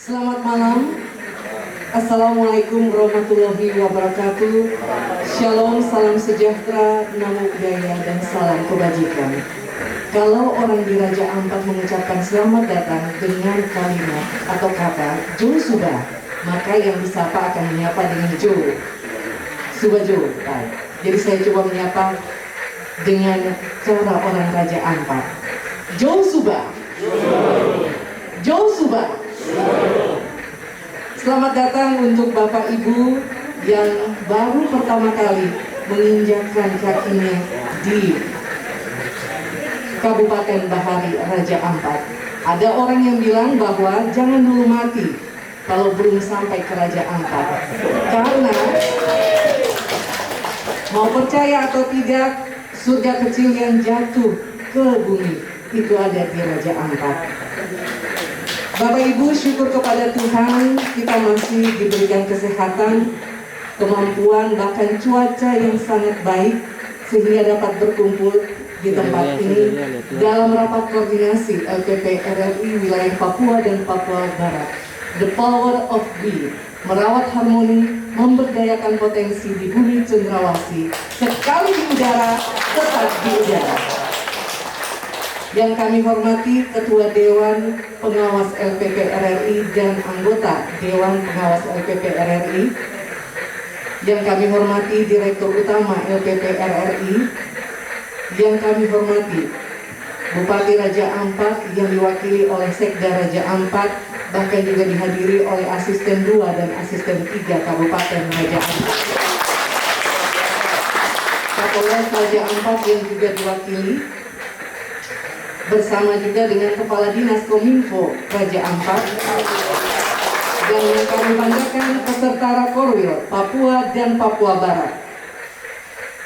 Selamat malam. Assalamualaikum warahmatullahi wabarakatuh. Shalom, salam sejahtera, namo buddhaya, dan salam kebajikan. Kalau orang di Raja Ampat mengucapkan selamat datang dengan kalimat atau kata Jo Suba, maka yang disapa akan menyapa dengan Jo Suba Jo. Baik. Jadi saya coba menyapa dengan cara orang Raja Ampat. Jo Suba. Jo Suba. Selamat datang untuk Bapak Ibu yang baru pertama kali menginjakkan kakinya di Kabupaten Bahari Raja Ampat. Ada orang yang bilang bahwa jangan dulu mati kalau belum sampai ke Raja Ampat, karena mau percaya atau tidak, surga kecil yang jatuh ke bumi itu ada di Raja Ampat. Bapak Ibu, syukur kepada Tuhan kita masih diberikan kesehatan, kemampuan, bahkan cuaca yang sangat baik sehingga dapat berkumpul di tempat ini dalam rapat koordinasi LPP RRI wilayah Papua dan Papua Barat. The Power of We, merawat harmoni, memberdayakan potensi di bumi cendrawasih, sekali di udara, tetap di udara. Yang kami hormati Ketua Dewan Pengawas LPP RRI dan anggota Dewan Pengawas LPP RRI. Yang kami hormati Direktur Utama LPP RRI. Yang kami hormati Bupati Raja Ampat yang diwakili oleh Sekda Raja Ampat, bahkan juga dihadiri oleh Asisten 2 dan Asisten 3 Kabupaten Raja Ampat. Kapolres Raja Ampat yang juga diwakili, bersama juga dengan Kepala Dinas Kominfo Raja Ampat, dan yang kami banggakan peserta Rakorwil Papua dan Papua Barat,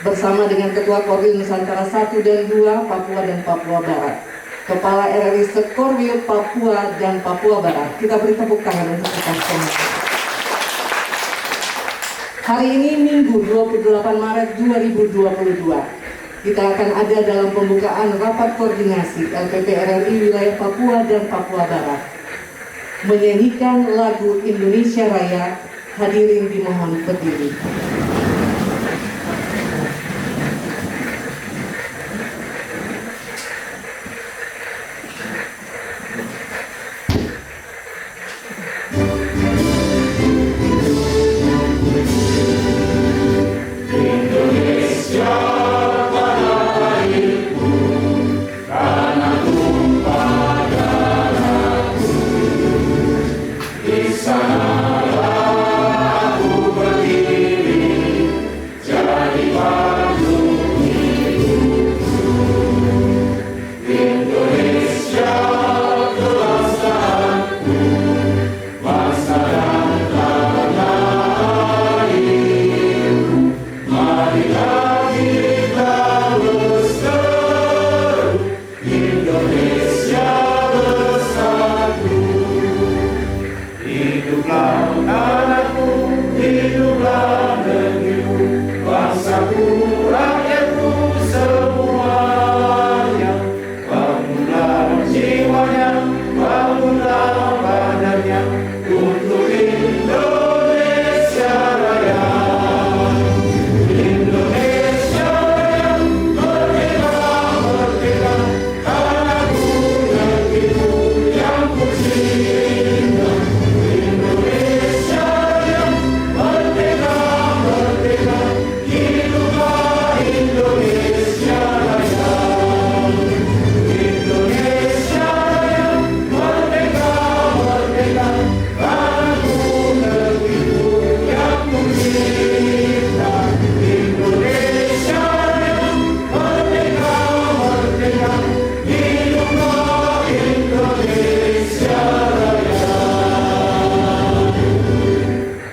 bersama dengan Ketua Korwil Nusantara 1 dan 2 Papua dan Papua Barat, Kepala RRI Sekorwil Papua dan Papua Barat. Kita beri tepuk tangan untuk kita semua. Hari ini Minggu 28 Maret 2022. Kita akan ada dalam pembukaan rapat koordinasi LPP RRI wilayah Papua dan Papua Barat, menyanyikan lagu Indonesia Raya. Hadirin dimohon berdiri.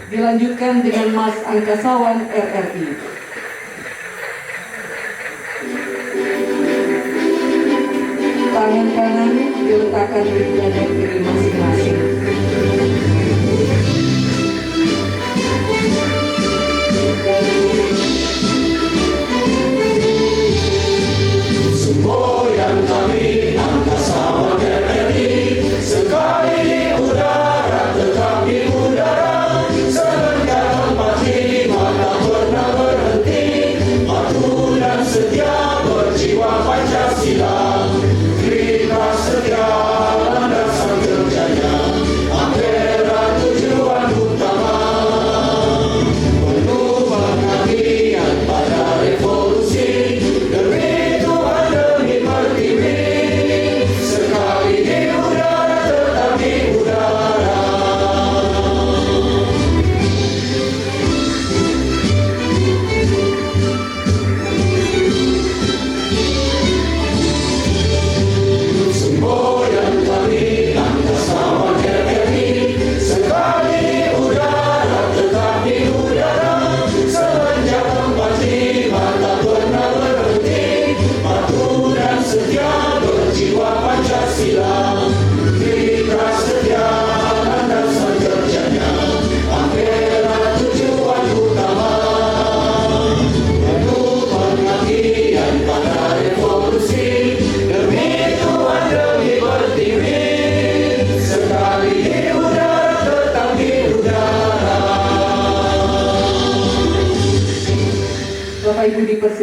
Dilanjutkan dengan Mas Angkasawan RRI. Tangan kanan diletakkan di dada kiri masing-masing. Semboyan kami Angkasawan RRI, sekali udara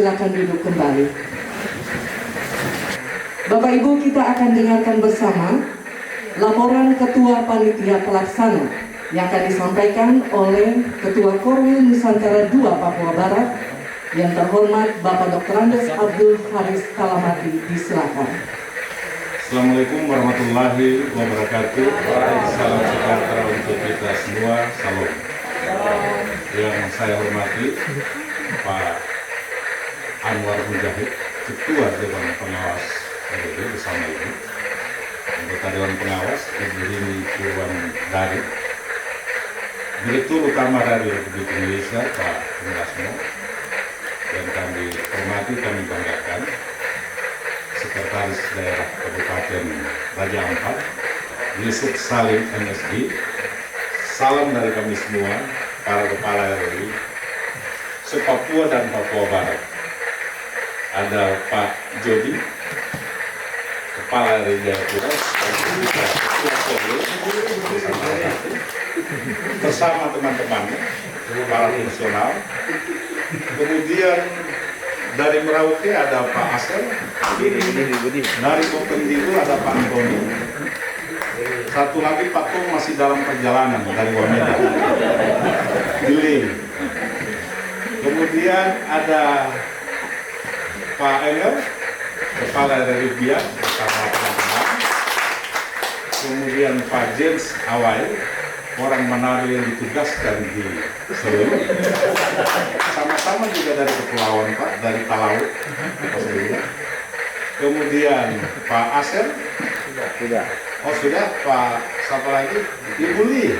silakan duduk kembali. Bapak Ibu, kita akan dengarkan bersama laporan Ketua Panitia Pelaksana yang akan disampaikan oleh Ketua Korwil Nusantara II Papua Barat yang terhormat Bapak Dr. Andes Abdul Haris Kalamati. Disilakan. Assalamualaikum warahmatullahi wabarakatuh. Salam sejahtera untuk kita semua. Salam. Yang saya hormati Pak Anwar Mujahid, Ketua Dewan Pengawas RRI bersama Ibu, anggota Dewan Pengawas Ibu Rini Purwan Dari, Direktur Utama dari Republik Indonesia Pak Murasmo, yang kami hormati, kami banggakan, Sekretaris Daerah Kabupaten Raja Ampat, Yusuf Salim MSD. Salam dari kami semua, para kepala RRI se-Papua dan Papua Barat. Ada Pak Jody, Kepala RRI Jayapura, bersama teman-temannya, para fungsional. Kemudian dari Merauke ada Pak Asel, dari Kopendiru ada Pak Antoni, satu lagi Pak Tom masih dalam perjalanan dari Wamena, delay. Kemudian ada Pak Engel, Kepala RRI Biak bersama teman-teman. Kemudian Pak James Awai, orang Manado yang ditugaskan di Selu, sama-sama juga dari Kepulauan Pak, dari Talau. Kemudian Pak Asel, sudah. Oh sudah, Pak siapa lagi? Ibu Li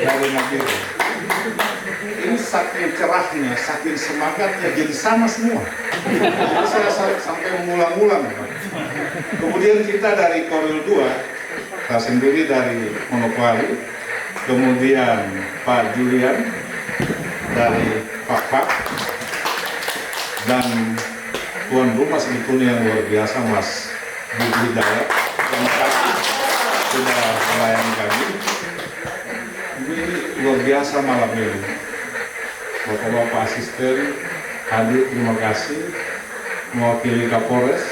dari Nagiri. Ini saking cerahnya, saking semangatnya, jadi sama semua. Saya sampai mengulang-ulang. Kemudian kita dari Korwil 2, saya sendiri dari Manokwari, kemudian Pak Julian dari Pak, dan tuan rumah sebetulnya yang luar biasa, Mas Budi Hidayat. Terima kasih sudah melayani kami. Ini luar biasa malam ini. Bapak-bapak asisten hadir, terima kasih. Mewakili Kapolres.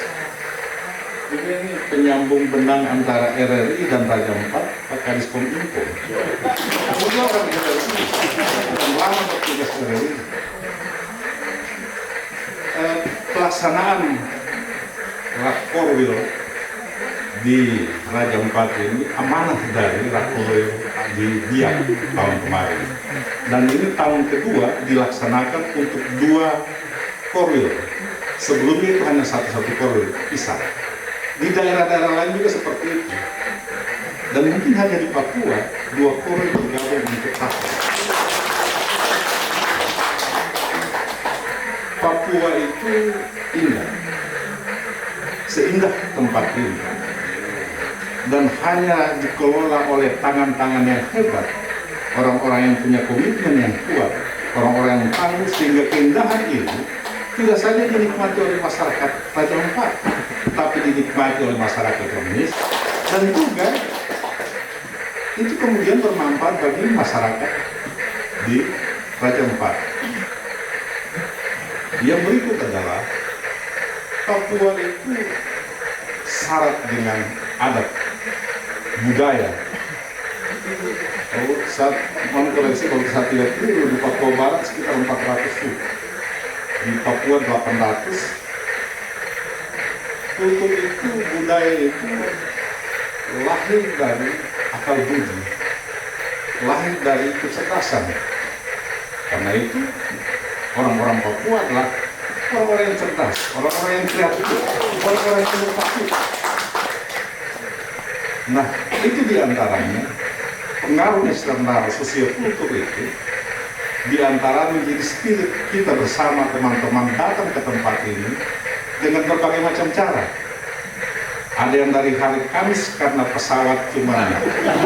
Ini penyambung benang antara RRI dan Raja Ampat, Pak Kadis Kominfo. Dia orang RRI dan lama bertugas RRI. Pelaksanaan Rakorwil di Raja Ampat ini amanah dari Rakorwil di Biak tahun kemarin. Dan ini tahun kedua dilaksanakan untuk 2 korwil. Sebelumnya itu hanya satu korwil pisah. Di daerah-daerah lain juga seperti itu. Dan mungkin hanya di Papua 2 korwil bergabung untuk satu. Papua itu indah, seindah tempat ini, dan hanya dikelola oleh tangan-tangan yang hebat, orang-orang yang punya komitmen yang kuat, orang-orang yang tangguh, sehingga keindahan ini tidak saja dinikmati oleh masyarakat Raja Ampat, tapi dinikmati oleh masyarakat Indonesia, dan juga itu kemudian bermanfaat bagi masyarakat di Raja Ampat. Yang berikut adalah Papua itu syarat dengan adat budaya. Kalau saat mengkoreksi, kalau saya tidak keliru, di Papua Barat sekitar 400 suku, di Papua 800. Kultur itu, budaya itu lahir dari akal budi, lahir dari kecerdasan. Karena itu orang-orang Papua adalah orang-orang yang cerdas, orang-orang yang kreatif, orang-orang yang inovatif. Nah, itu diantaranya pengaruh eksternal sosiokultur itu, diantara menjadi spirit kita bersama teman-teman datang ke tempat ini dengan berbagai macam cara. Ada yang dari hari Kamis karena pesawat cuma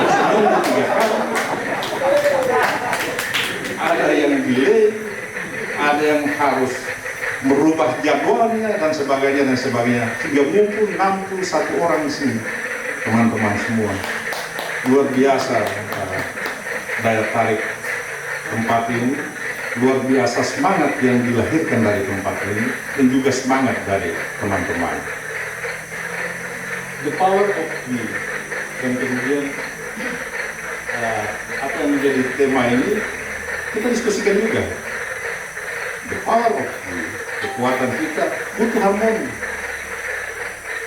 seminggu 3 kali, ada yang delay, ada yang harus merubah jadwalnya dan sebagainya, sehingga mumpul 61 orang di sini, teman-teman semua. Luar biasa daya tarik tempat ini, luar biasa semangat yang dilahirkan dari tempat ini dan juga semangat dari teman-teman. The power of we, dan kemudian apa yang menjadi tema ini kita diskusikan juga. The power of we, kekuatan kita butuh harmoni.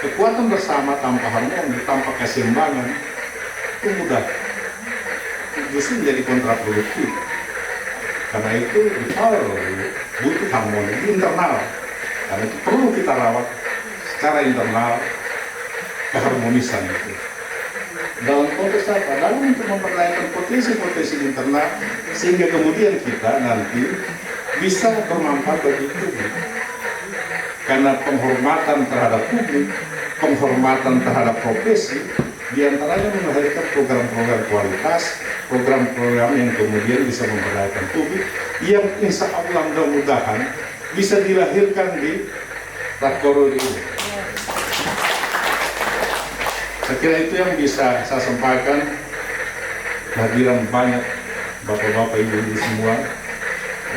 Kekuatan bersama tanpa harmoni, tanpa keseimbangan itu mudah justru menjadi kontraproduktif. Karena itu the power of we butuh harmoni di internal. Karena itu perlu kita rawat secara internal keharmonisan itu. Dalam konteks apa? Dalam untuk memperdayakan potensi-potensi internal sehingga kemudian kita nanti bisa bermanfaat bagi publik. Karena penghormatan terhadap publik, penghormatan terhadap profesi, diantaranya melahirkan program-program kualitas, program-program yang kemudian bisa memperdayakan publik, yang insya Allah mudah-mudahan bisa dilahirkan di Rakor ini. Saya kira itu yang bisa saya sampaikan. Kehadiran banyak bapak-bapak ibu-ibu semua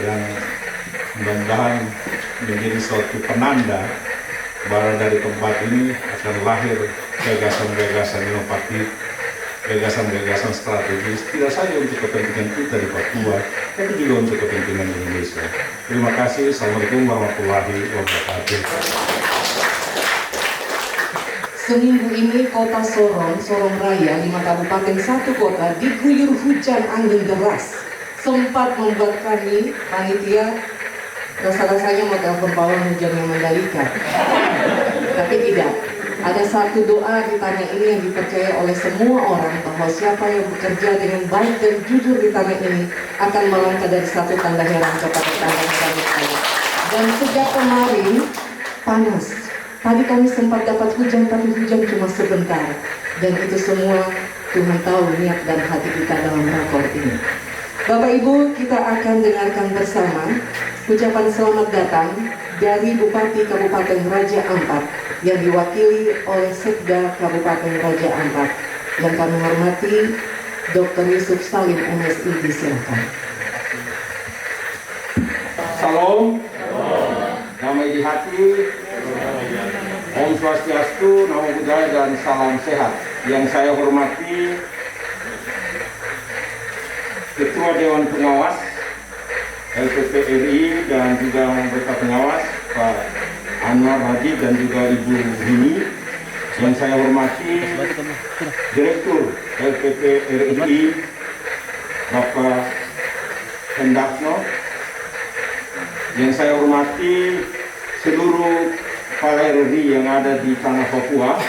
yang mudah-mudahan menjadi suatu penanda bahwa dari tempat ini akan lahir gagasan-gagasan inovatif, gagasan-gagasan strategis, tidak saja untuk kepentingan kita di Papua, tapi juga untuk kepentingan Indonesia. Terima kasih. Assalamualaikum warahmatullahi wabarakatuh. Seminggu ini kota Sorong Raya, 5 kabupaten 1 kota diguyur hujan angin deras. Sempat membuat kami, panitia, rasa-rasanya mau telepon pawang hujan yang mandalika. Tapi tidak. Ada satu doa di tanah ini yang dipercaya oleh semua orang bahwa siapa yang bekerja dengan baik dan jujur di tanah ini akan melangkah dari satu tanda heran kepada tanda heran. Dan sejak kemarin panas. Tadi kami sempat dapat hujan, tapi hujan cuma sebentar. Dan itu semua Tuhan tahu niat dan hati kita dalam rakor ini. Bapak Ibu, kita akan dengarkan bersama ucapan selamat datang dari Bupati Kabupaten Raja Ampat yang diwakili oleh Sekda Kabupaten Raja Ampat. Yang kami hormati Dr. Yusuf Salim MSI, disilakan. Salam, damai di hati, Om Swastiastu, Namo Buddhaya, dan salam sehat. Yang saya hormati Ketua Dewan Pengawas LPPRI dan juga anggota pengawas Pak Anwar Haji dan juga Ibu Hini. Yang saya hormati Direktur LPPRI Bapak Hendakno. Yang saya hormati seluruh kepala RRI yang ada di tanah Papua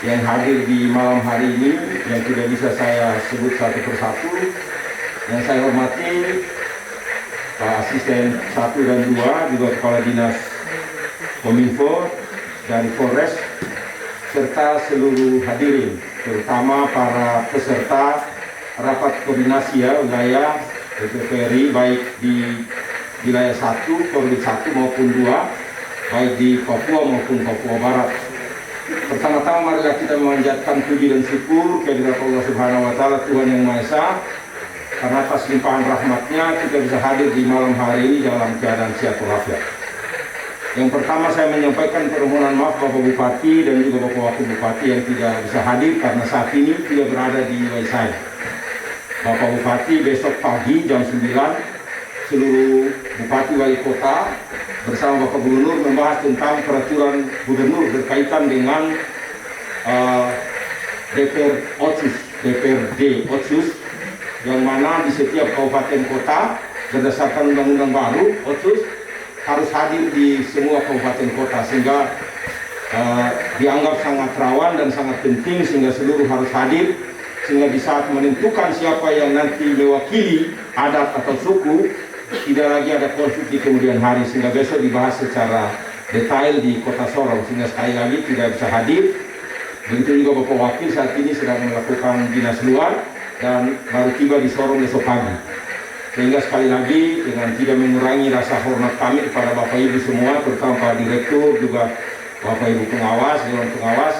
yang hadir di malam hari ini, yang tidak bisa saya sebut satu persatu. Yang saya hormati Pak Asisten 1 dan 2, juga Kepala Dinas Kominfo dan Polres, serta seluruh hadirin, terutama para peserta rapat koordinasi wilayah LPPRI baik di wilayah 1, Korbit 1 maupun 2, baik di Papua maupun Papua Barat. Pertama-tama marilah kita memanjatkan puji dan syukur kehadirat Allah Subhanahu wa Ta'ala, Tuhan yang Maha Esa, karena atas limpahan rahmatnya kita bisa hadir di malam hari ini dalam keadaan sehat walafiat. Yang pertama saya menyampaikan permohonan maaf Bapak Bupati dan juga Bapak Wakil Bupati yang tidak bisa hadir karena saat ini tidak berada di wilayah saya. Bapak Bupati besok pagi jam 9 seluruh Bupati Wali Kota bersama Bapak Gubernur membahas tentang peraturan Gubernur berkaitan dengan DPRD Otsus, yang mana di setiap kabupaten kota berdasarkan undang-undang baru Otsus harus hadir di semua kabupaten kota, sehingga dianggap sangat rawan dan sangat penting sehingga seluruh harus hadir, sehingga di saat menentukan siapa yang nanti mewakili adat atau suku tidak lagi ada konflik di kemudian hari, sehingga besok dibahas secara detail di Kota Sorong, sehingga sekali lagi tidak bisa hadir. Begitu juga Bapak Wakil saat ini sedang melakukan dinas luar dan baru tiba di Sorong besok pagi, sehingga sekali lagi dengan tidak mengurangi rasa hormat kami kepada Bapak Ibu semua, terutama Pak Direktur, juga Bapak Ibu pengawas, Dewan Pengawas,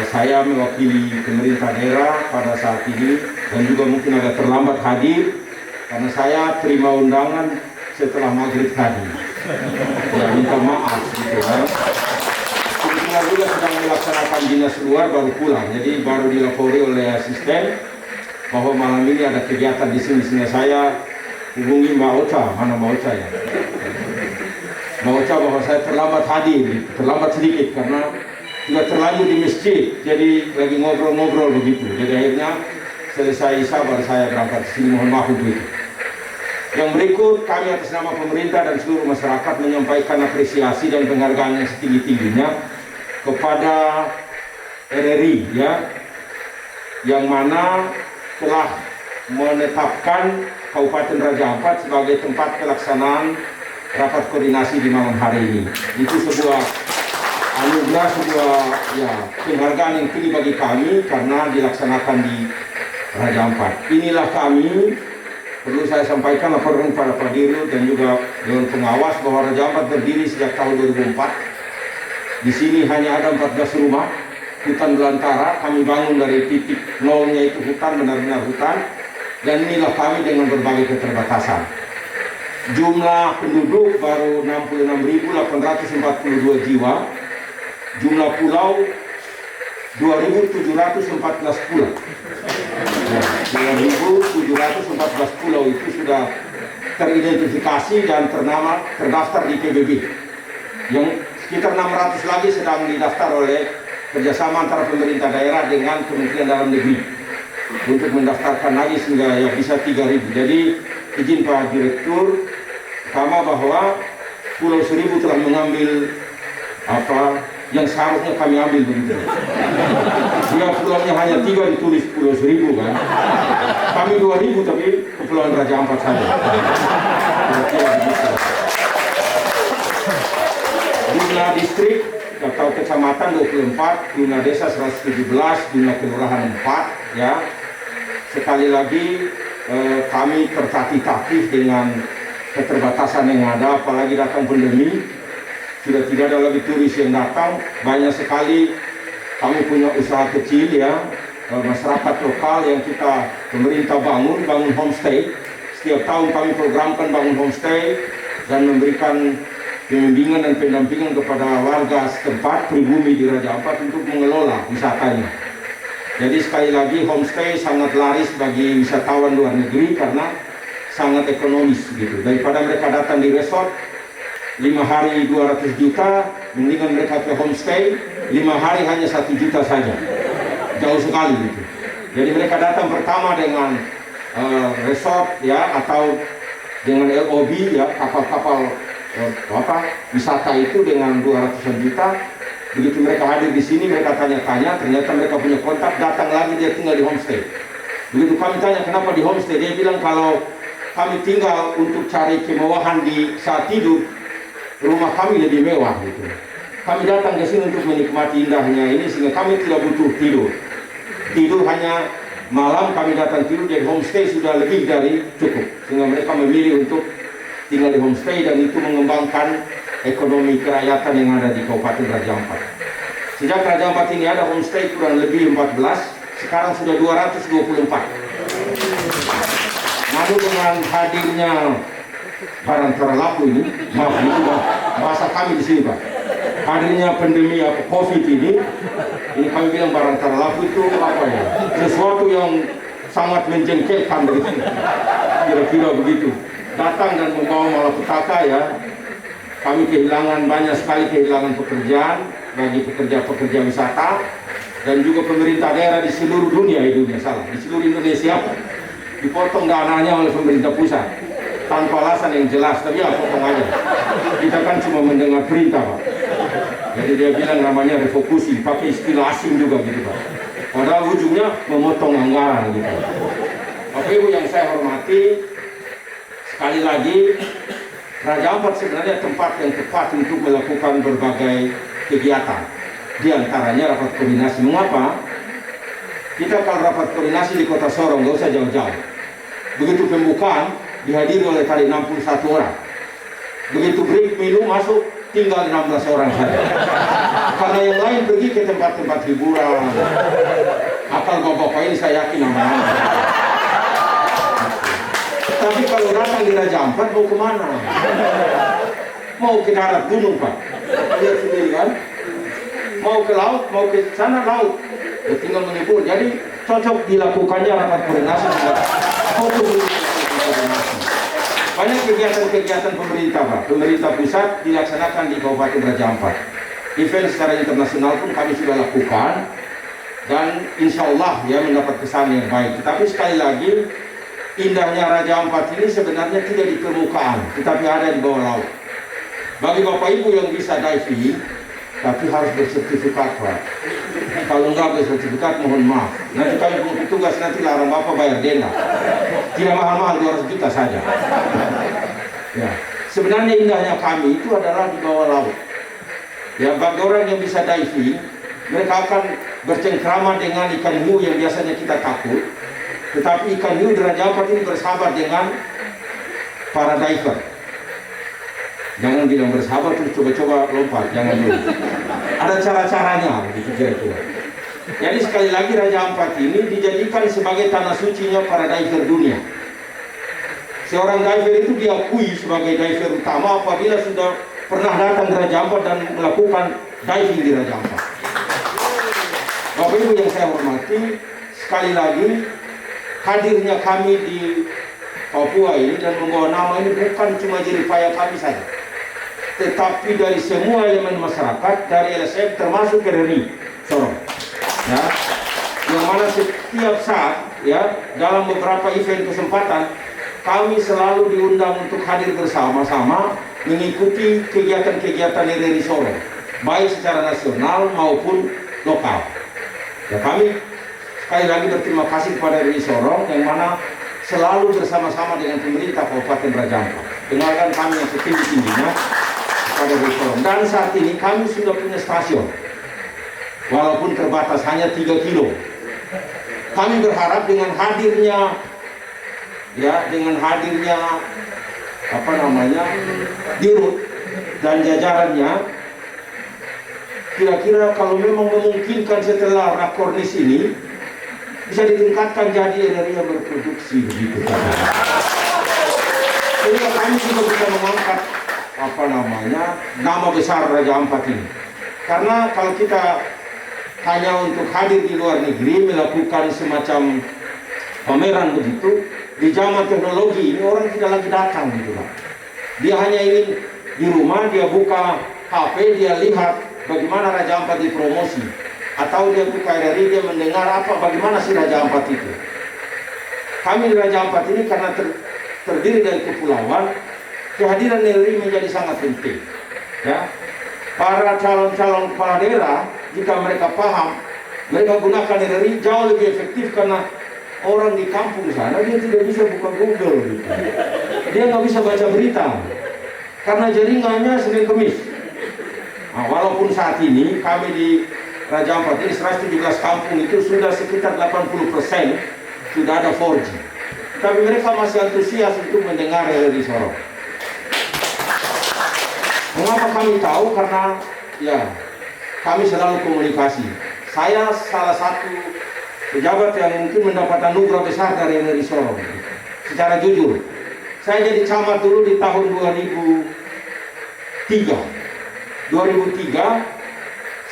saya mewakili pemerintah daerah pada saat ini dan juga mungkin agak terlambat hadir karena saya terima undangan setelah maghrib tadi. Ya, minta maaf gitu ya. Kebetulan juga sedang melaksanakan dinas luar baru pulang, jadi baru dilapori oleh asisten bahwa malam ini ada kegiatan di sini, sehingga saya hubungi Mbak Ocha. Mana Mbak Ocha ya? Mbak Ocha bahwa saya terlambat hadir, terlambat sedikit karena sudah terlanjur di masjid, jadi lagi ngobrol-ngobrol begitu. Jadi akhirnya selesai isya baru saya berangkat ke sini, mohon maaf untuk itu. Yang berikut, kami atas nama pemerintah dan seluruh masyarakat menyampaikan apresiasi dan penghargaan yang setinggi-tingginya kepada RRI ya, yang mana telah menetapkan Kabupaten Raja Ampat sebagai tempat pelaksanaan rapat koordinasi di malam hari ini. Itu sebuah anugerah, sebuah ya, penghargaan yang tinggi bagi kami karena dilaksanakan di Raja Ampat. Inilah kami, perlu saya sampaikan laporan kepada Pak Dirut dan juga Dewan Pengawas bahwa Raja Ampat berdiri sejak tahun 2004. Di sini hanya ada 14 rumah, hutan belantara. Kami bangun dari titik nolnya itu hutan, benar-benar hutan. Dan inilah kami dengan berbagai keterbatasan. Jumlah penduduk baru 66.842 jiwa. Jumlah pulau 2.714 pulau. Ya, 2.714 pulau itu sudah teridentifikasi dan terdaftar di PBB. Yang sekitar 600 lagi sedang didaftar oleh kerjasama antara pemerintah daerah dengan Kementerian Dalam Negeri untuk mendaftarkan lagi sehingga ya bisa 3.000. Jadi izin Pak Direktur, pertama bahwa Pulau Seribu telah mengambil apa yang seharusnya kami ambil begitu. Dia pulaunya hanya 3 ditulis Pulau Seribu kan. Kami 2.000 tapi Kepulauan Raja Ampat saja. Jumlah distrik atau kecamatan 24, jumlah desa 117, jumlah kelurahan 4 ya. Sekali lagi kami tertatih-tatih dengan keterbatasan yang ada, apalagi datang pandemi. Sudah tidak ada lagi turis yang datang, banyak sekali kami punya usaha kecil ya, masyarakat lokal yang kita pemerintah bangun homestay. Setiap tahun kami programkan bangun homestay dan memberikan pembimbingan dan pendampingan kepada warga setempat pribumi di Raja Ampat untuk mengelola wisatanya. Jadi sekali lagi homestay sangat laris bagi wisatawan luar negeri karena sangat ekonomis gitu. Daripada mereka datang di resort 5 hari 200 juta, mendingan mereka ke homestay 5 hari hanya 1 juta saja. Jauh sekali gitu. Jadi mereka datang pertama dengan resort ya, atau dengan LOB ya, kapal-kapal wisata itu dengan 200 juta. Begitu mereka hadir di sini, mereka tanya-tanya, ternyata mereka punya kontak, datang lagi dia tinggal di homestay. Begitu kami tanya kenapa di homestay, dia bilang kalau kami tinggal untuk cari kemewahan di saat tidur, rumah kami lebih mewah gitu. Kami datang ke sini untuk menikmati indahnya ini sehingga kami tidak butuh tidur. Tidur hanya malam kami datang tidur, jadi homestay sudah lebih dari cukup. Sehingga mereka memilih untuk tinggal di homestay dan itu mengembangkan ekonomi kerakyatan yang ada di Kabupaten Raja Ampat. Sejak Raja Ampat ini ada homestay kurang lebih 14, sekarang sudah 224. Namun dengan hadirnya barang terlaku ini, maaf itu bahasa kami di sini Pak. Hadirnya pandemi COVID ini kami bilang barang terlaku itu apa ya? Sesuatu yang sangat menjengkelkan begitu. Kira-kira begitu. Datang dan membawa malapetaka ya. Kami kehilangan banyak sekali pekerjaan bagi pekerja-pekerja wisata dan juga pemerintah daerah di seluruh dunia di seluruh Indonesia dipotong dananya oleh pemerintah pusat tanpa alasan yang jelas, tapi ya potong aja. Kita kan cuma mendengar perintah Pak. Jadi dia bilang namanya refocusing, pakai istilah asing juga gitu Pak. Padahal ujungnya memotong anggaran gitu. Bapak Ibu yang saya hormati, sekali lagi Raja Ampat sebenarnya tempat yang tepat untuk melakukan berbagai kegiatan. Di antaranya rapat koordinasi. Mengapa? Kita kalau rapat koordinasi di Kota Sorong nggak usah jauh-jauh. Begitu pembukaan dihadiri oleh tadi 61 orang. Begitu break minum masuk tinggal 16 orang saja. Karena yang lain pergi ke tempat-tempat hiburan. Akal bapak-bapak ini saya yakin aman. Tapi kalau datang di Raja Ampat mau kemana? Mau ke darat gunung Pak? Lihat sendiri kan? Mau ke laut, mau ke sana laut. Ya, tinggal menyebut. Jadi cocok dilakukannya rapat koordinasi. Banyak kegiatan-kegiatan pemerintah Pak. Pemerintah pusat dilaksanakan di Kabupaten Raja Ampat. Event secara internasional pun kami sudah lakukan dan insya Allah ya mendapat kesan yang baik. Tetapi sekali lagi indahnya Raja Ampat ini sebenarnya tidak di permukaan, tetapi ada di bawah laut. Bagi Bapak Ibu yang bisa diving, tapi harus bersertifikat Pak. Kalau enggak bersertifikat mohon maaf. Nanti kami punya petugas nanti larang Bapak bayar denda. Tidak mahal-mahal 200 juta saja. Ya, sebenarnya indahnya kami itu adalah di bawah laut. Ya, bagi orang yang bisa diving, mereka akan bercengkrama dengan ikan hiu yang biasanya kita takut. Tetapi ikan hiu di Raja Ampat ini bersahabat dengan para diver. Jangan bilang bersahabat terus coba-coba lompat, jangan dulu. Ada cara-caranya, gitu kira-kira. Jadi sekali lagi Raja Ampat ini dijadikan sebagai tanah sucinya para diver dunia. Seorang diver itu diakui sebagai diver utama apabila sudah pernah datang ke Raja Ampat dan melakukan diving di Raja Ampat. Bapak Ibu yang saya hormati, sekali lagi hadirnya kami di Papua ini dan membawa nama ini bukan cuma jeripaya kami saja, tetapi dari semua elemen masyarakat, dari LSM termasuk RRI Sorong. Ya, yang mana setiap saat ya dalam beberapa event kesempatan kami selalu diundang untuk hadir bersama-sama mengikuti kegiatan-kegiatan RRI Sorong, baik secara nasional maupun lokal. Ya, kami sekali lagi berterima kasih kepada RRI Sorong yang mana selalu bersama-sama dengan pemerintah Kabupaten Raja Ampat. Dengarkan kami yang setinggi-tingginya kepada RRI Sorong. Dan saat ini kami sudah punya stasiun, walaupun terbatas hanya 3 kilo. Kami berharap dengan hadirnya Dirut dan jajarannya, kira-kira kalau memang memungkinkan setelah Rakornis ini bisa ditingkatkan jadi RRI yang berproduksi begitu. Jadi kami juga bisa mengangkat nama besar Raja Ampat ini. Karena kalau kita hanya untuk hadir di luar negeri melakukan semacam pameran begitu, di zaman teknologi ini orang tidak lagi datang gitu lah. Dia hanya ingin di rumah, dia buka HP, dia lihat bagaimana Raja Ampat dipromosi, atau dia buka RRI, dia mendengar bagaimana sih Raja Ampat itu. Kami di Raja Ampat ini karena terdiri dari kepulauan, kehadiran RRI menjadi sangat penting. Ya, para calon-calon kepala daerah jika mereka paham, mereka gunakan RRI jauh lebih efektif karena orang di kampung sana dia tidak bisa buka Google gitu. Dia nggak bisa baca berita karena jaringannya Senin Kemis. Nah, walaupun saat ini kami di Raja Ampat ini 117 kampung itu sudah sekitar 80% sudah ada 4G, tapi mereka masih antusias untuk mendengar RRI Sorong. Mengapa kami tahu? Karena ya kami selalu komunikasi. Saya salah satu pejabat yang mungkin mendapat anugerah besar dari RRI Sorong. Secara jujur, saya jadi camat dulu di tahun 2003,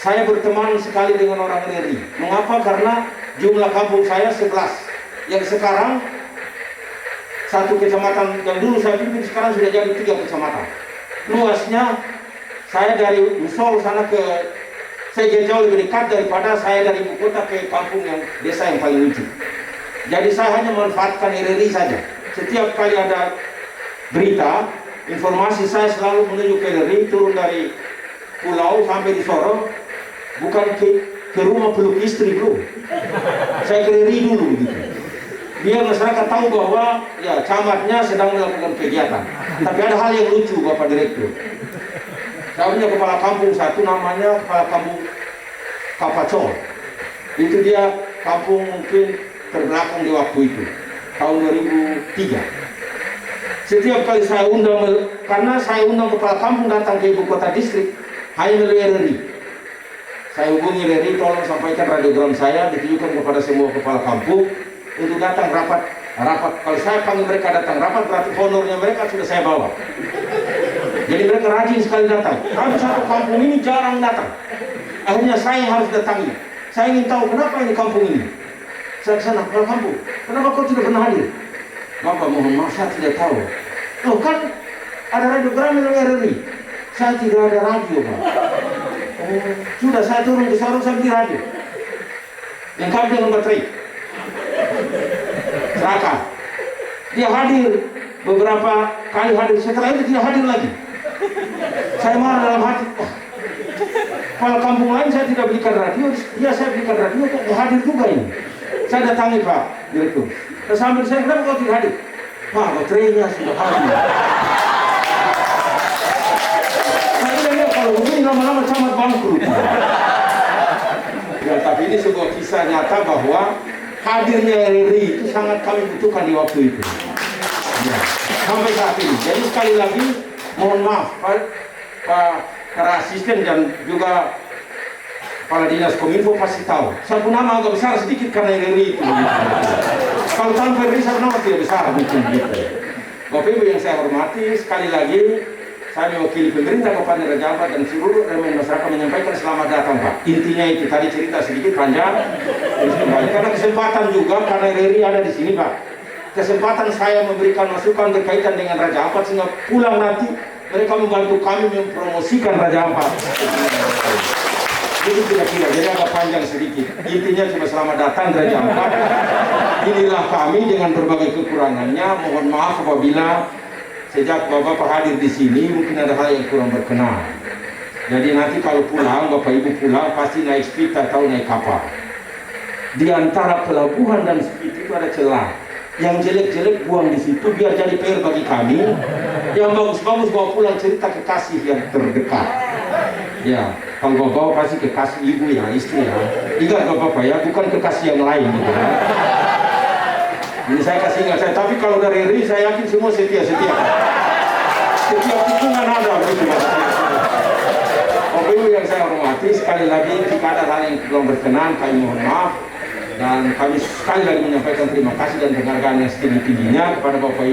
saya berteman sekali dengan orang RRI. Mengapa? Karena jumlah kampung saya 11. Yang sekarang satu kecamatan yang dulu saya pimpin sekarang sudah jadi 3 kecamatan. Luasnya saya dari Usol sana ke saya jauh lebih dekat daripada saya dari ibu kota ke kampung yang desa yang paling ujung. Jadi saya hanya memanfaatkan RRI saja. Setiap kali ada berita, informasi saya selalu menuju ke RRI, turun dari pulau sampai di Sorong, bukan ke rumah peluk istri bro. Saya ke RRI dulu gitu. Biar masyarakat tahu bahwa ya camatnya sedang melakukan kegiatan. Tapi ada hal yang lucu Bapak Direktur. Saya punya kepala kampung satu namanya kepala kampung Kapacol. Itu dia kampung mungkin terbelakang di waktu itu, tahun 2003. Setiap kali saya undang, karena saya undang kepala kampung datang ke ibu kota distrik, hanya melalui RRI. Saya hubungi RRI, tolong sampaikan radiogram saya, ditujukan kepada semua kepala kampung untuk datang rapat rapat. Kalau saya panggil mereka datang rapat, berarti honornya mereka sudah saya bawa. Jadi mereka rajin sekali datang. Kami satu kampung ini jarang datang. Akhirnya saya yang harus datangi. Saya ingin tahu kenapa ini kampung ini. Saya ke sana, ke kampung. Kenapa kau tidak pernah hadir? Bapak mohon maaf, saya tidak tahu. Loh kan ada radio Grameen RRI. Saya tidak ada radio, Pak. Oh, sudah saya turun ke sarung, saya beli radio. Yang kami dengan baterai. Serahkan. Dia hadir beberapa kali hadir. Setelah itu tidak hadir lagi. Saya marah dalam hati. Kalau kampung lain saya tidak belikan radio, dia saya belikan radio, dia hadir juga ini. Saya datangi Pak Direktur. Saya sambil saya, kenapa kau tidak hadir? Pak, baterainya sudah hadir. Saya bilang, kalau begini lama-lama camat bangkrut. Ya, tapi ini sebuah kisah nyata bahwa hadirnya RRI itu sangat kami butuhkan di waktu itu. Ya, sampai saat ini. Jadi sekali lagi, mohon maaf para asisten dan juga kepala dinas Kominfo pasti tahu. Satu nama agak besar sedikit karena RRI itu. Kalau tanpa RRI satu nama tidak besar mungkin gitu. Bapak Ibu yang saya hormati, sekali lagi saya mewakili pemerintah Kabupaten Raja Ampat dan seluruh elemen masyarakat menyampaikan selamat datang Pak. Intinya itu tadi cerita sedikit panjang, terus kembali karena kesempatan juga karena RRI ada di sini Pak. Kesempatan saya memberikan masukan berkaitan dengan Raja Ampat sehingga pulang nanti mereka membantu kami mempromosikan Raja Ampat. Itu kira-kira, jadi agak panjang sedikit. Intinya cuma selamat datang Raja Ampat. Inilah kami dengan berbagai kekurangannya. Mohon maaf apabila sejak Bapak hadir di sini mungkin ada hal yang kurang berkenan. Jadi nanti kalau pulang, Bapak Ibu pulang pasti naik speed atau naik kapal. Di antara pelabuhan dan speed itu ada celah. Yang jelek-jelek buang di situ biar jadi PR bagi kami. Yang bagus-bagus bawa pulang cerita kekasih yang terdekat. Ya, kalau bawa pasti kekasih ibu ya, istri ya. Ingat Bapak ya, bukan kekasih yang lain gitu ya. Ini saya kasih ingat saya, tapi kalau dari RRI saya yakin semua setia-setia. Setiap tikungan ada begitu Pak. Bapak Ibu yang saya hormati, sekali lagi jika ada hal yang belum berkenan kami mohon maaf. Dan kami sekali lagi menyampaikan terima kasih dan penghargaan yang setinggi-tingginya kepada Bapak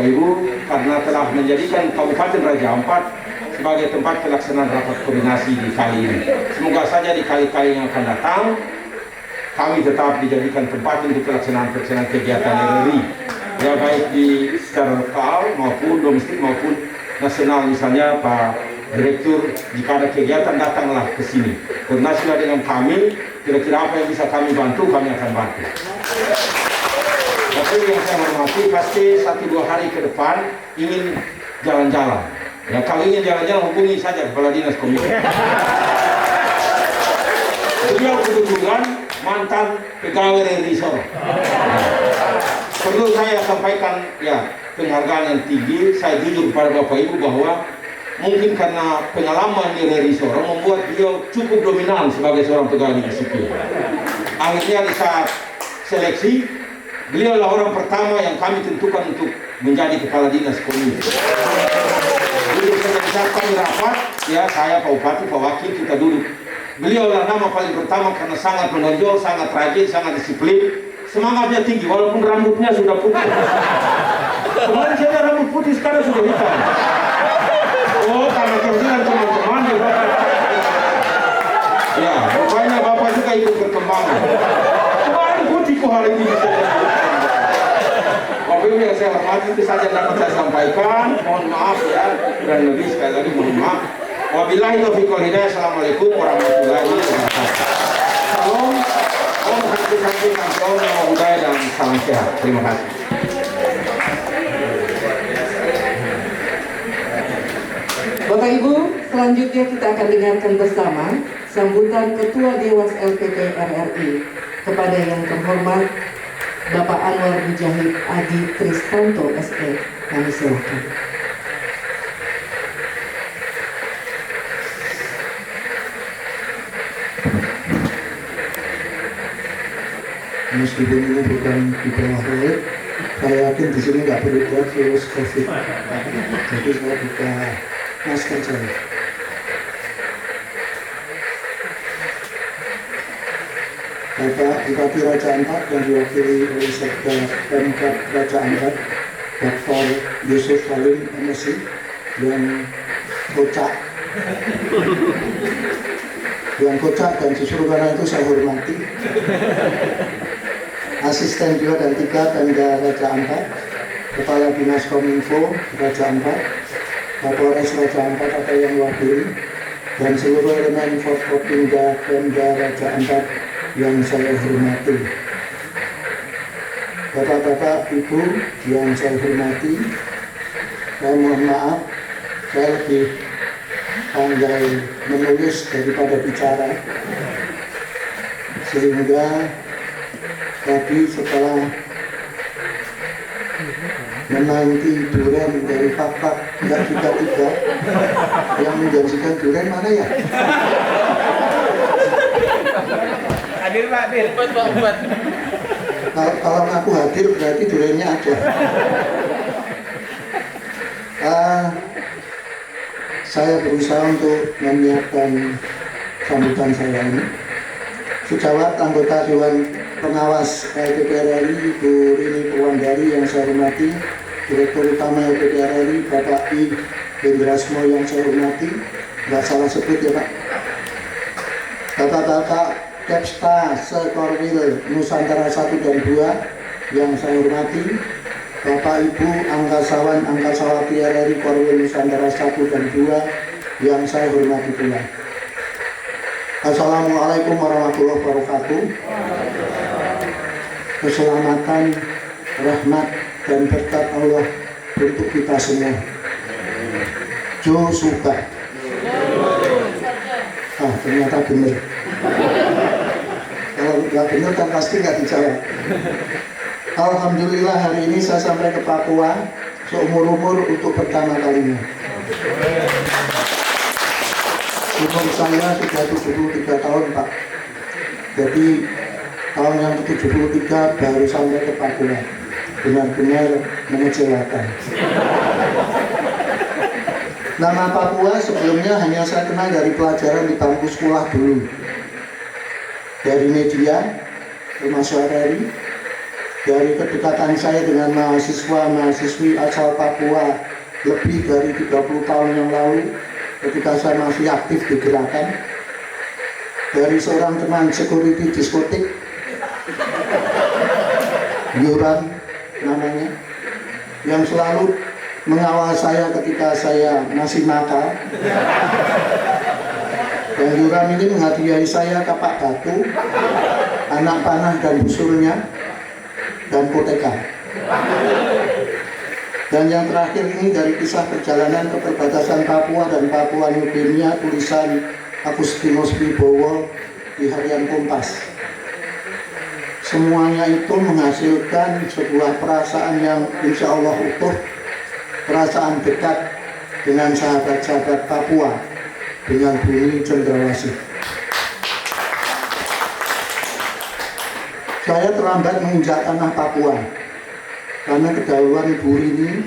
Ibu karena telah menjadikan Kabupaten Raja Ampat sebagai tempat pelaksanaan rapat koordinasi di kali ini. Semoga saja di kali-kali yang akan datang kami tetap dijadikan tempat untuk pelaksanaan kegiatan RRI. Ya baik di secara lokal maupun domestik maupun nasional, misalnya Pak Direktur jika ada kegiatan datanglah ke sini. Koordinasilah dengan kami, kira-kira apa yang bisa kami bantu, kami akan bantu. Tapi yang saya hormati pasti 1-2 hari ke depan ingin jalan-jalan. Ya kalau ingin jalan-jalan hubungi saja Kepala Dinas Kominfo. Beliau kebetulan mantan pegawai RRI Sorong. Perlu saya sampaikan ya penghargaan yang tinggi. Saya jujur kepada Bapak Ibu bahwa mungkin karena pengalaman di RRI Sorong membuat beliau cukup dominan sebagai seorang pegawai negeri sipil. Akhirnya di saat seleksi beliau adalah orang pertama yang kami tentukan untuk menjadi Kepala Dinas Kominfo. Jadi saat kami rapat, ya saya Pak Bupati, Pak Wakil kita duduk. Beliau adalah nama paling pertama karena sangat menonjol, sangat rajin, sangat disiplin, semangatnya tinggi walaupun rambutnya sudah putih. Kemarin saya ada rambut putih, sekarang sudah hitam. Oh, karena kerjaan teman-teman ya Bapak. Ya, rupanya Bapak juga ikut berkembang. Kemarin putih kok hari ini bisa jadi. Bapak Ibu yang saya hormati, itu saja yang dapat saya sampaikan. Mohon maaf ya, dan lebih sekali lagi mohon maaf. Wabillahi taufiq wal hidayah. Assalamualaikum warahmatullahi wabarakatuh. Salam, om hati-hati, salam nama budaya dan salam sehat. Terima kasih. Bapak Ibu, selanjutnya kita akan dengarkan bersama sambutan Ketua Dewas LPP RRI kepada yang terhormat Bapak Anwar Mujahid Adi Tristanto SE. Kami silakan. Meskipun ini bukan di bawah laut, saya yakin di sini nggak perlu buat virus COVID. Jadi saya buka masker saya. Bapak Bupati Raja Ampat yang diwakili oleh Sekda Pemkab Raja Ampat, Dr. Yusuf Salim MSI yang kocak dan justru karena itu saya hormati. Asisten 2 dan 3 Pemda Raja Ampat, Kepala Dinas Kominfo Raja Ampat, Kapolres Raja Ampat atau yang mewakili, dan seluruh elemen Forkopimda Pemda Raja Ampat yang saya hormati. Bapak-bapak, Ibu yang saya hormati, saya mohon maaf, saya lebih pandai menulis daripada bicara, sehingga tadi setelah menanti durian dari fakta nggak tiga yang menjanjikan durian mana ya? Hadir Pak, hadir. Obat. Kalau aku hadir berarti duriannya ada. Saya berusaha untuk menyiapkan sambutan saya ini. Sejawat anggota Dewan Pengawas LPPR RI, Ibu Rini Purwandari yang saya hormati, Direktur Utama LPPR RI, Bapak I. Hendrasmo yang saya hormati, nggak salah sebut ya Pak. Bapak-bapak Kepsta Sekorwil Nusantara 1 dan 2 yang saya hormati, Bapak Ibu Angkasawati RRI Korwil Nusantara 1 dan 2 yang saya hormati pula. Assalamualaikum warahmatullahi wabarakatuh. Keselamatan, rahmat, dan berkat Allah untuk kita semua. Jo suka. Ternyata benar. Kalau nggak benar kan pasti nggak dijawab. Alhamdulillah hari ini saya sampai ke Papua seumur-umur untuk pertama kalinya. Umur saya sudah 73 tahun Pak. Jadi tahun yang ke-73 baru sampai ke Papua. Benar-benar mengecewakan. Nama Papua sebelumnya hanya saya kenal dari pelajaran di bangku sekolah dulu. Dari media, termasuk RRI, dari kedekatan saya dengan mahasiswa-mahasiswi asal Papua lebih dari 30 tahun yang lalu ketika saya masih aktif di gerakan, dari seorang teman security diskotik, Yuran namanya, yang selalu mengawal saya ketika saya masih nakal. Dan Yuran ini menghadiahi saya kapak batu, anak panah dan busurnya, dan koteka. Dan yang terakhir ini dari kisah perjalanan ke perbatasan Papua dan Papua New Guinea, tulisan Agustinus Wibowo di harian Kompas. Semuanya itu menghasilkan sebuah perasaan yang insya Allah utuh, perasaan dekat dengan sahabat-sahabat Papua, dengan bumi cendrawasih. Saya terlambat menginjak tanah Papua karena kedahuluan Ibu Rini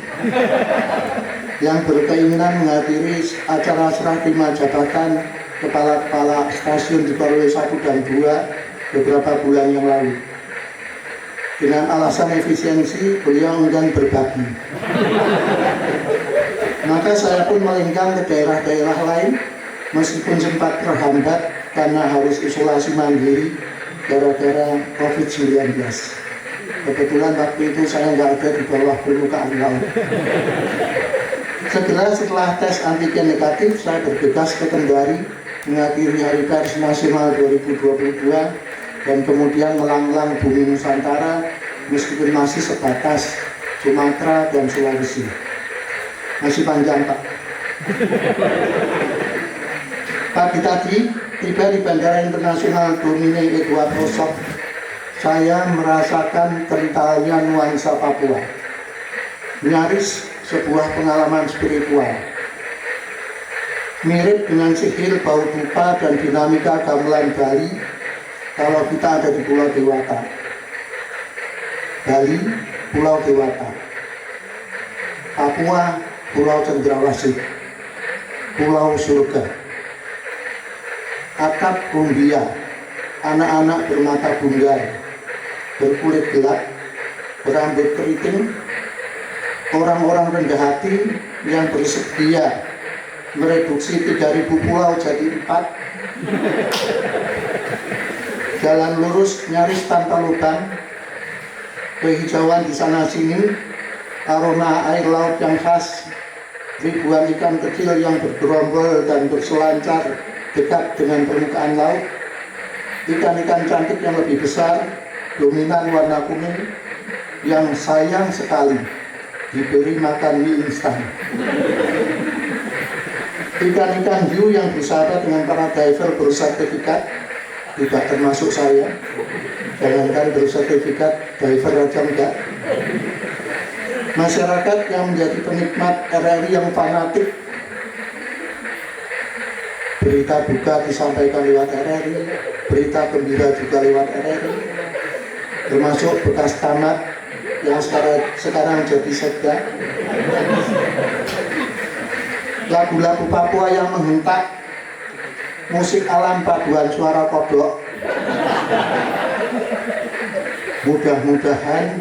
yang berkeinginan menghadiri acara serah terima jabatan kepala-kepala stasiun di Korwil 1 dan 2 beberapa bulan yang lalu. Dengan alasan efisiensi, beliau enggan berbagi. Maka saya pun melenggang ke daerah-daerah lain, meskipun sempat terhambat karena harus isolasi mandiri gara-gara COVID-19. Kebetulan waktu itu saya nggak ada di bawah permukaan laut. Segera setelah tes antigen negatif, saya bergegas ke Kendari menghadiri Hari Pers Nasional 2022 dan kemudian melanglang bumi Nusantara meskipun masih sebatas Sumatera dan Sulawesi. Masih panjang Pak. Pagi tadi tiba di Bandara Internasional Dominic Edward Roosevelt, saya merasakan kentalnya nuansa Papua. Nyaris sebuah pengalaman spiritual. Mirip dengan sihir bau dupa dan dinamika gamelan Bali kalau kita ada di Pulau Dewata. Bali, Pulau Dewata. Papua, Pulau Cendrawasih. Pulau Surga. Atap Rumbia, anak-anak bermata bundar, berkulit gelap, berambut keriting, orang-orang rendah hati yang bersedia mereduksi 3.000 pulau jadi 4. Jalan lurus nyaris tanpa lubang, kehijauan di sana sini, aroma air laut yang khas, ribuan ikan kecil yang bergerombol dan berselancar dekat dengan permukaan laut, ikan-ikan cantik yang lebih besar, dominan warna kuning, yang sayang sekali diberi makan mie instan. Ikan-ikan hiu yang bersahabat dengan para diver bersertifikat, tidak termasuk saya. Jangankan bersertifikat, diver aja enggak. Masyarakat yang menjadi penikmat RRI yang fanatik, berita duka disampaikan lewat RRI, berita gembira juga lewat RRI, termasuk bekas tamat yang sekarang jadi sekda. Lagu-lagu Papua yang menghentak, musik alam paduan suara kodok. Mudah-mudahan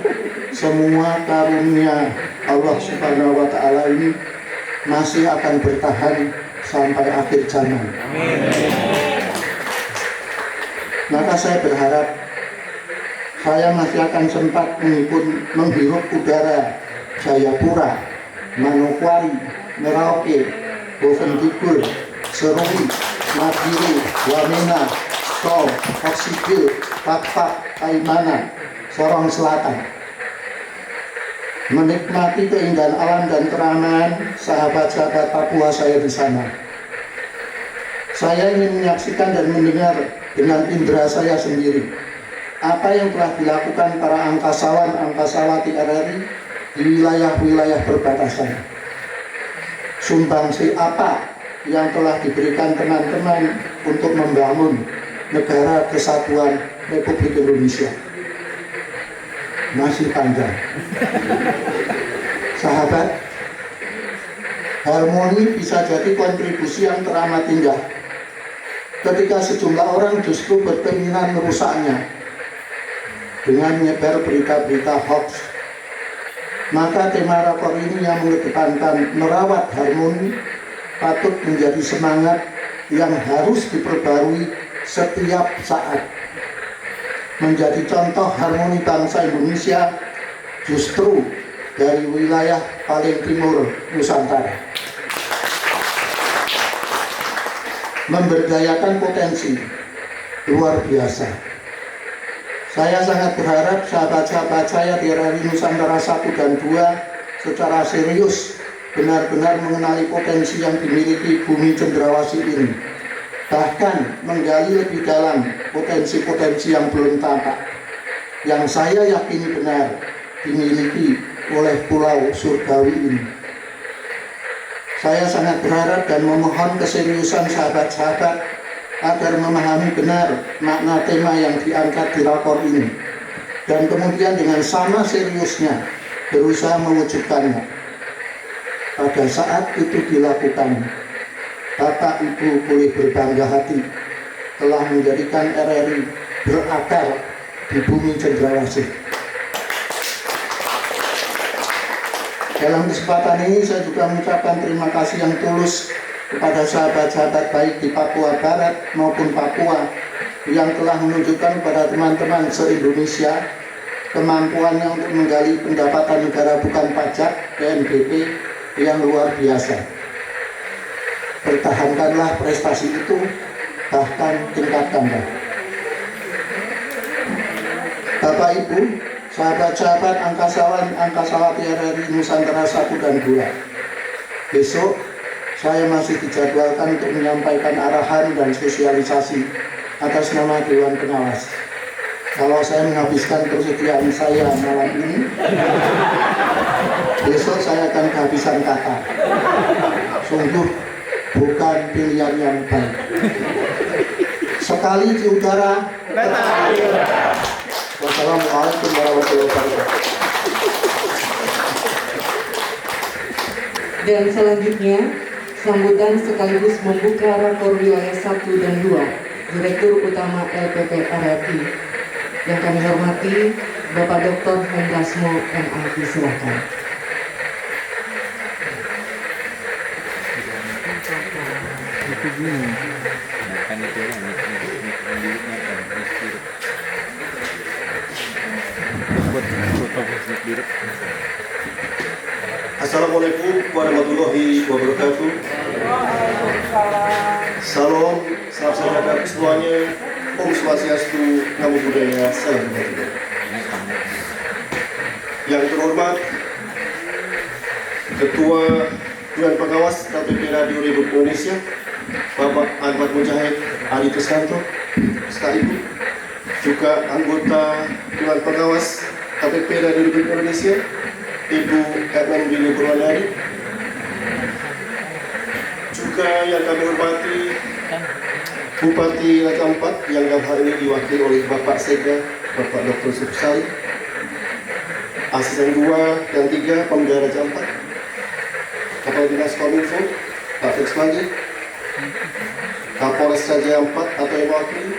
semua karunia Allah Subhanahu wa Ta'ala ini masih akan bertahan sampai akhir zaman. Maka saya berharap saya masih akan sempat menghirup udara Jayapura, Manokwari, Merauke, Bovendigul, Serui, Madiun, Wamena, Sol, Oksibil, Pakpak, Kaimana, Sorong Selatan. Menikmati keindahan alam dan keramahan sahabat-sahabat Papua saya di sana. Saya ingin menyaksikan dan mendengar dengan indera saya sendiri apa yang telah dilakukan para angkasawan-angkasawati RRI di wilayah-wilayah perbatasan. Sumbangsi apa yang telah diberikan teman-teman untuk membangun negara kesatuan Republik Indonesia. Masih panjang. Sahabat, harmoni bisa jadi kontribusi yang teramat indah ketika sejumlah orang justru berkeinginan merusaknya dengan menyebar berita-berita hoax. Maka tema rakor ini yang mengedepankan merawat harmoni patut menjadi semangat yang harus diperbarui setiap saat. Menjadi contoh harmoni bangsa Indonesia justru dari wilayah paling timur Nusantara. Memberdayakan potensi luar biasa. Saya sangat berharap sahabat-sahabat saya di RRI Nusantara 1 dan 2 secara serius benar-benar mengenali potensi yang dimiliki bumi cendrawasih ini. Bahkan menggali lebih dalam potensi-potensi yang belum tampak, yang saya yakini benar dimiliki oleh pulau surgawi ini. Saya sangat berharap dan memohon keseriusan sahabat-sahabat agar memahami benar makna tema yang diangkat di rakor ini, dan kemudian dengan sama seriusnya berusaha mewujudkannya. Pada saat itu dilakukan, Bapak Ibu boleh berbangga hati telah menjadikan RRI berakar di bumi cendrawasih. Dalam kesempatan ini saya juga mengucapkan terima kasih yang tulus kepada sahabat-sahabat baik di Papua Barat maupun Papua yang telah menunjukkan kepada teman-teman se-Indonesia kemampuannya untuk menggali pendapatan negara bukan pajak (PNBP) yang luar biasa. Pertahankanlah prestasi itu, bahkan tingkatkanlah. Bapak Ibu, sahabat-sahabat angkasawan angkasawati RRI Nusantara 1 dan 2, besok saya masih dijadwalkan untuk menyampaikan arahan dan sosialisasi atas nama Dewan Pengawas. Kalau saya menghabiskan persediaan saya malam ini, besok saya akan kehabisan kata. Sungguh bukan pilihan yang baik. Sekali di udara, wassalamualaikum warahmatullahi wabarakatuh. Dan selanjutnya, sambutan sekaligus membuka rakor wilayah 1 dan 2 Direktur Utama LPP RRI. Yang kami hormati Bapak Dr. Hendasmo MAG, silakan. Assalamualaikum warahmatullahi wabarakatuh. Salam, salam sejahtera semuanya. Om Swastiastu, Namo Buddhaya, Salam Kebajikan. Yang terhormat Ketua Dewan Pengawas KPP Radio Republik Indonesia, Bapak Ahmad Mujahid Ali Krisnanto, sekaligus juga anggota Dewan Pengawas KPP Radio Republik Indonesia, Ibu Ermen Bini Purwanari, juga yang kami hormati Bupati Raja Ampat yang dalam hal ini diwakili oleh Bapak Sekda, Bapak Dr. Supsali, Asisten 2 dan 3 Pemda Raja Ampat, Kepala Dinas Kominfo, Pak Felix Magi, Kapolres Raja Ampat atau yang mewakili,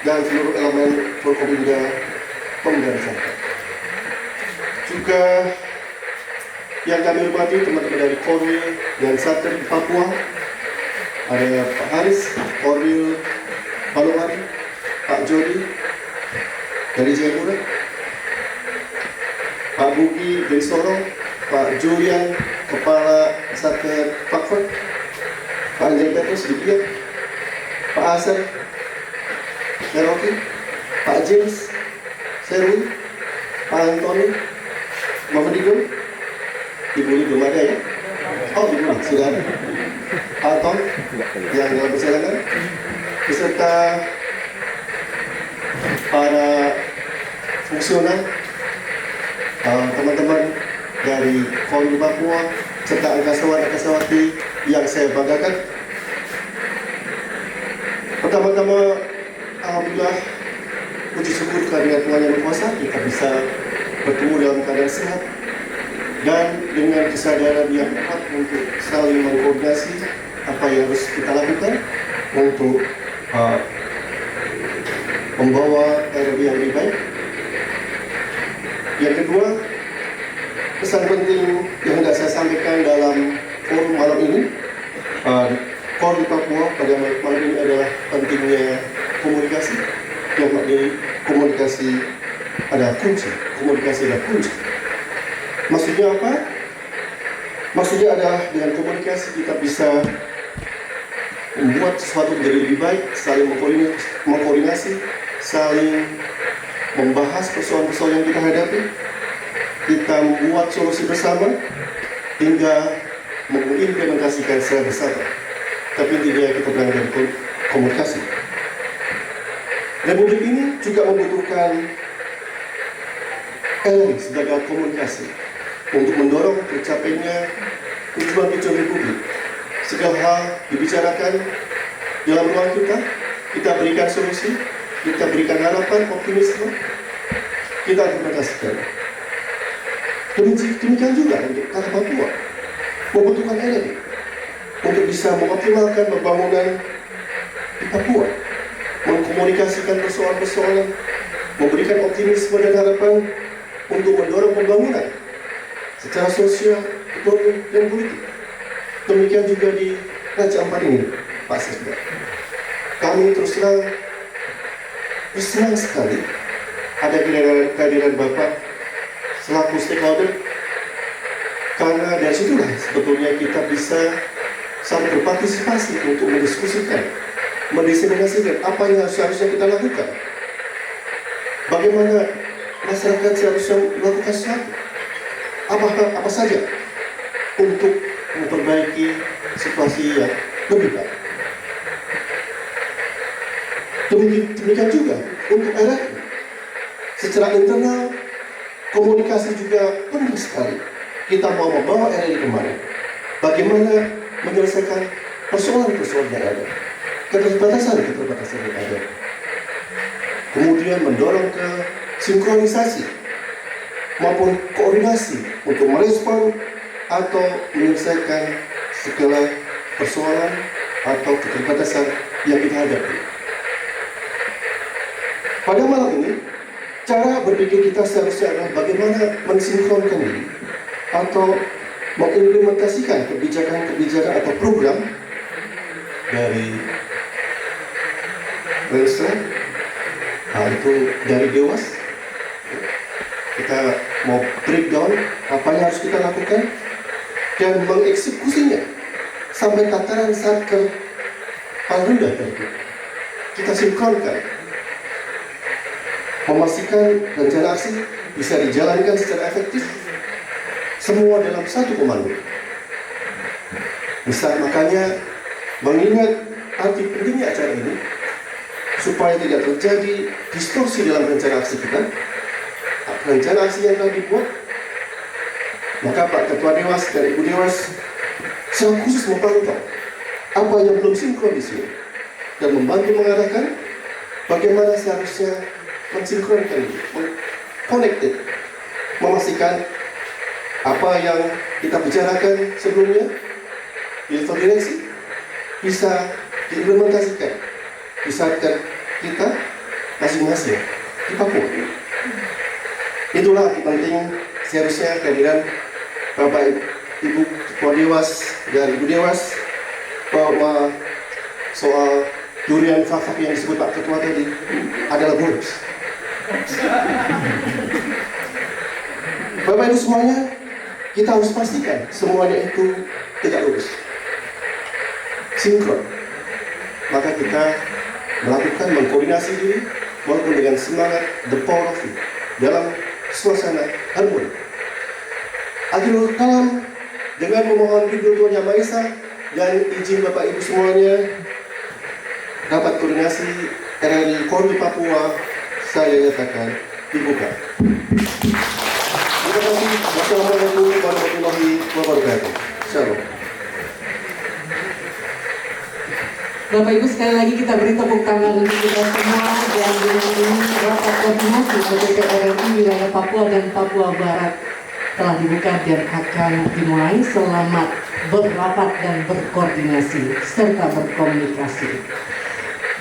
dan seluruh elemen Forkopimda Pemda Raja Ampat. Juga yang kami hormati teman-teman dari Korwil dan Satker di Papua, ada Pak Haris, Korwil Balongan, Pak Jody dari Jayapura, Pak Bugi dari Sorong, Pak Julian, Kepala Satker Pakford, Pak Anjay Petrus di Biak, Pak Asar, Meroki, Pak James, Serwi, Pak Antoni, Mama Digul, Ibu belum ada ya? Oh, Ibu sudah ada. Pak Tom yang dalam perjalanan, beserta para fungsional, teman-teman dari Korwil Papua, serta angkasawan-angkasawati yang saya banggakan. Pertama-tama, alhamdulillah, puji syukur kehadirat Tuhan Yang Maha Kuasa, kita bisa bertemu dalam keadaan sehat dan dengan kesadaran yang kuat untuk saling mengkoordinasi apa yang harus kita lakukan untuk membawa RRI yang lebih baik. Yang kedua, pesan penting yang hendak saya sampaikan dalam forum malam ini, Korwil Papua pada malam ini adalah pentingnya komunikasi. Yang maknanya komunikasi adalah kunci. Komunikasi adalah kunci. Maksudnya apa? Maksudnya adalah dengan komunikasi kita bisa membuat sesuatu menjadi lebih baik, saling mengkoordinasi, saling membahas persoalan-persoalan yang kita hadapi, kita membuat solusi bersama, hingga mengimplementasikan secara bersama. Tapi intinya kita berangkat dari komunikasi. Republik ini juga membutuhkan RRI sebagai komunikasi untuk mendorong tercapainya tujuan-tujuan Republik. Segala hal dibicarakan dalam ruang kita berikan solusi, kita berikan harapan, optimisme, kita implementasikan. Demikian juga untuk tanah Papua membutuhkan RRI untuk bisa mengoptimalkan pembangunan di Papua, mengkomunikasikan persoalan-persoalan, memberikan optimisme dan harapan untuk mendorong pembangunan secara sosial, ekonomi, dan politik. Demikian juga di Raja Ampat ini, Pak Sekda. Kami terus terang bersenang sekali ada kehadiran Bapak selaku stakeholder, karena dari situlah sebetulnya kita bisa saling berpartisipasi untuk mendiskusikan, mendiseminasikan apa yang seharusnya kita lakukan. Bagaimana masyarakat seharusnya melakukan sesuatu, apa saja untuk memperbaiki situasi yang lebih baik. Demikian juga untuk RRI. Secara internal, komunikasi juga penting sekali. Kita mau membawa RRI kemana? Bagaimana menyelesaikan persoalan-persoalan yang ada, keterbatasan yang ada. Kemudian mendorong ke sinkronisasi maupun koordinasi untuk merespon atau menyelesaikan segala persoalan atau keterbatasan yang kita hadapi. Pada malam ini, cara berpikir kita seharusnya adalah bagaimana mensinkronkan diri atau mengimplementasikan kebijakan-kebijakan atau program dari Renstra, itu dari Dewas. Kita mau breakdown apa yang harus kita lakukan dan mengeksekusinya sampai tataran satker paling rendah tadi. Kita sinkronkan, memastikan rencana aksi bisa dijalankan secara efektif, semua dalam satu komando. Makanya mengingat arti pentingnya acara ini, supaya tidak terjadi distorsi dalam rencana aksi kita, rencana aksi yang telah dibuat, maka Pak Ketua Dewas dan Ibu Dewas secara khusus memantau apa yang belum sinkron di sini dan membantu mengarahkan bagaimana seharusnya mensinkronkan ini, connected, memastikan apa yang kita bicarakan sebelumnya di level direksi bisa diimplementasikan di satker kita masing-masing di Papua. Itulah arti penting seharusnya kehadiran Bapak Ibu Ketua Dewas dan Ibu Dewas, bahwa soal durian fafak yang disebut Pak Ketua tadi adalah bonus. Bapak Ibu semuanya, kita harus pastikan semuanya itu tegak lurus, sinkron. Maka kita melakukan mengkoordinasi diri walaupun dengan semangat the power of it dalam suasana harmoni. Akhirul kalam, dengan memohon ridho Tuhan Yang Maha Esa dan izin Bapak Ibu semuanya, rapat koordinasi RRI Korwil Papua saya nyatakan dibuka. Terima kasih. Wassalamualaikum warahmatullahi wabarakatuh. Shalom. Bapak Ibu, sekali lagi kita beri tepuk tangan untuk kita semua. Dan dengan ini rapat koordinasi OTP RRI wilayah Papua dan Papua Barat telah dibuka dan akan dimulai. Selamat berrapat dan berkoordinasi serta berkomunikasi.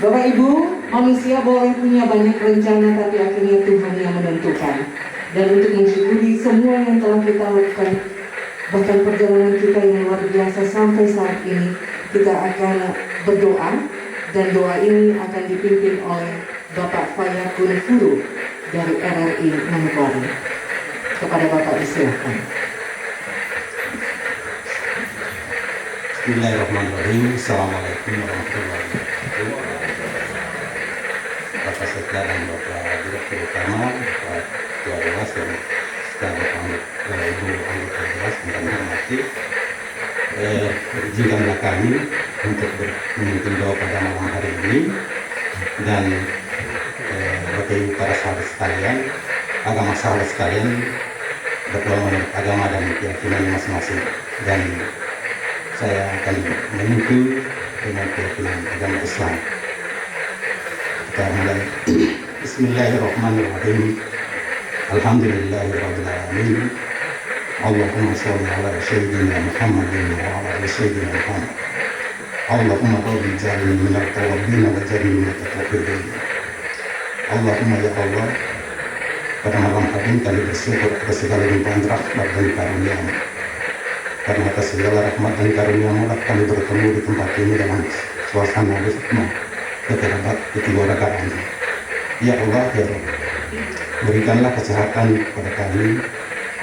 Bapak Ibu, manusia boleh punya banyak rencana, tapi akhirnya Tuhan yang menentukan. Dan untuk mensyukuri semua yang telah kita lakukan, bahkan perjalanan kita yang luar biasa sampai saat ini, kita akan berdoa, dan doa ini akan dipimpin oleh Bapak Fayakun Furu dari RRI Manokwari. Kepada Bapak disilakan. Bismillahirrahmanirrahim. Assalamualaikum warahmatullahi wabarakatuh. Bapak Sekda dan Bapak Direktur Utama, Bapak Ketua Dewas dan setelah Ibu anggota Dewas yang kami hormati, izinkanlah kami untuk memimpin doa pada malam hari ini. Dan Bapak Ibu para sahabat sekalian, agama sahabat sekalian, berdoa menurut agama dan keyakinan masing-masing. Dan saya akan memimpin dengan keyakinan agama Islam. Kita mulai. Bismillahirrahmanirrahim. Alhamdulillahirabbil alamin. Allahumma shalli ala sayyidina Muhammadin wa ala ali sayyidina Muhammad. Allahumma rabbi ij'alni minal tawwabin wa ij'alni minal mutatahhirin. Allahumma ya Allah, pada malam hari ini kami bersyukur atas segala limpahan rahmat dan karunia-Mu. Karena atas segala rahmat dan karunia-Mu kami bertemu di tempat ini dalam suasana hikmah kekeluargaan. Ya Allah, ya Rabb, berikanlah kesehatan kepada kami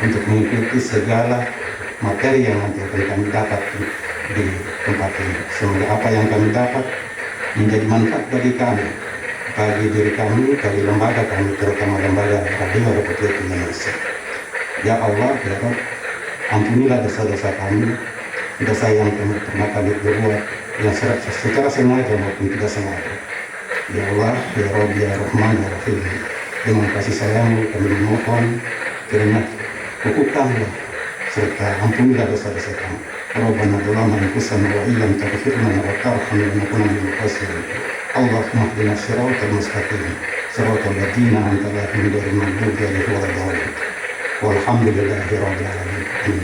untuk mengikuti segala materi yang nanti akan kami dapat di tempat ini. Semoga apa yang kami dapat menjadi manfaat bagi kami, bagi diri kami, bagi lembaga kami, terutama lembaga Radio Republik Indonesia. Ya Allah, ya Rabb, ampunilah dosa-dosa kami, dosa yang pernah kami berbuat yang secara sengaja maupun tidak sengaja. Ya Allah, ya Rabb, ya Rahman, ya Rahim, dengan kasih sayang kami memohon kiranya hukumkanlah serta ampunilah dosa-dosa kami. Rabbana dzlamna anfusana wa illam taghfir lana wa tarhamna lanakunanna minal khasirin. Allahumma ihdina siratal mustaqim, siratal ladzina an'amta alaihim ghairil maghdubi alaihim waladdallin. Walhamdulillahi rabbil alamin.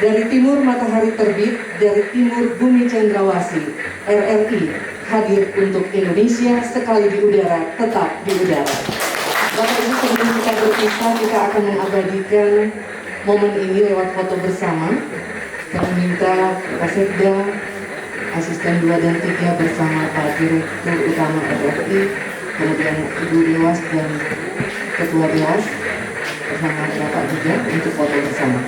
Dari timur matahari terbit, dari timur bumi cendrawasih, RRI hadir untuk Indonesia sekali di udara, tetap di udara. Bapak Ibu, sebelum kita berpisah, kita akan mengabadikan momen ini lewat foto bersama. Kami minta Pak Sekda, Asisten 2 dan 3 bersama Pak Direktur Utama RRI, kemudian Ibu Dewas dan Ketua Dewas bersama Bapak juga untuk foto bersama.